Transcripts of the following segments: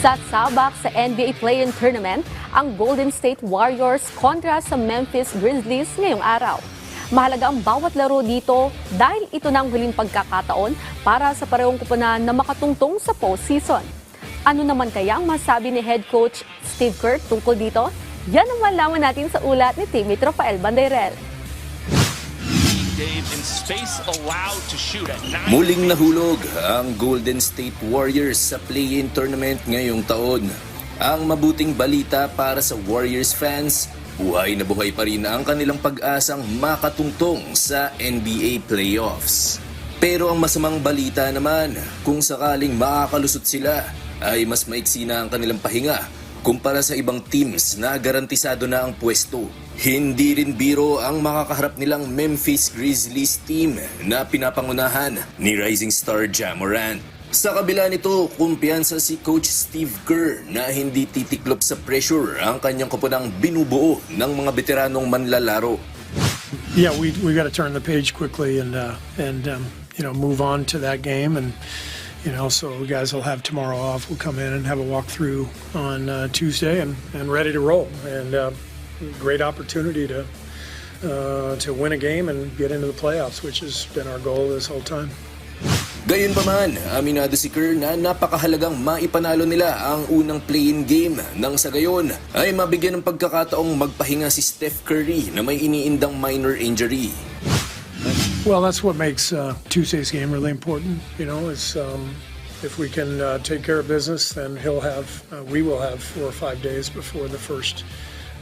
Sasabak sa NBA Play-in Tournament ang Golden State Warriors kontra sa Memphis Grizzlies ngayong araw. Mahalaga ang bawat laro dito dahil ito na ang huling pagkakataon para sa parehong kupunan na makatungtong sa postseason. Ano naman kaya ang masabi ni head coach Steve Kerr tungkol dito? Yan ang malaman natin sa ulat ni teammate Rafael Bandeirel. Muling nahulog ang Golden State Warriors sa play-in tournament ngayong taon. Ang mabuting balita para sa Warriors fans, buhay na buhay pa rin ang kanilang pag-asang makatungtong sa NBA playoffs. Pero ang masamang balita naman, kung sakaling makakalusot sila, ay mas maiksi na ang kanilang pahinga kumpara sa ibang teams na garantisado na ang pwesto. Hindi rin biro ang makakaharap nilang Memphis Grizzlies team na pinapangunahan ni rising star Ja Morant. Sa kabila nito, kumpiyansa si Coach Steve Kerr na hindi titiklop sa pressure ang kanyang koponang binubuo ng mga veteranong manlalaro. Yeah, we got to turn the page quickly and move on to that game and. So the guys will have tomorrow off. We'll come in and have a walkthrough on Tuesday and ready to roll. And great opportunity to win a game and get into the playoffs, which has been our goal this whole time. Gayunpaman, aminado si Kerr na napakahalagang maipanalo nila ang unang play-in game nang sa gayon ay mabigyan ng pagkakataong magpahinga si Steph Curry na may iniindang minor injury. Well, that's what makes Tuesday's game really important. Is if we can take care of business, then we will have 4 or 5 days before the first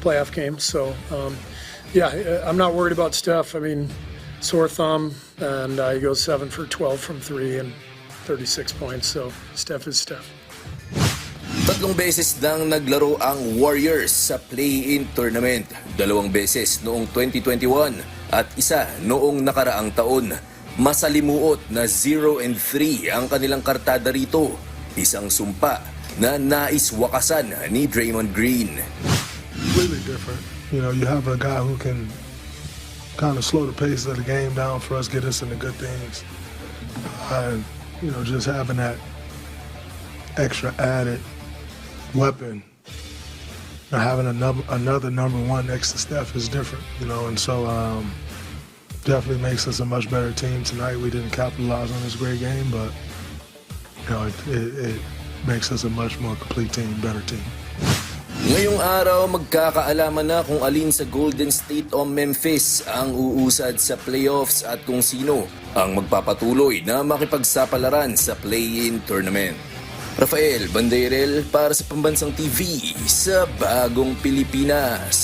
playoff game. So, I'm not worried about Steph. I mean, sore thumb, and he goes 7 for 12 from 3 and 36 points. So, Steph is Steph. 3 beses nang naglaro ang Warriors sa play-in tournament. 2 beses noong 2021 at isa noong nakaraang taon. Masalimuot na 0-3 ang kanilang kartada rito. Isang sumpa na nais wakasan ni Draymond Green. Really different. You have a guy who can kind of slow the pace of the game down for us, get us into good things. And, just having that extra added weapon, having another number one next to Steph is different, and so definitely makes us a much better team tonight. We didn't capitalize on this great game, but it makes us a much more complete team, better team. Ngayong araw, magkakaalaman na kung alin sa Golden State o Memphis ang uusad sa playoffs at kung sino ang magpapatuloy na makipagsapalaran sa play-in tournament. Rafael Bandeirel para sa Pambansang TV sa Bagong Pilipinas.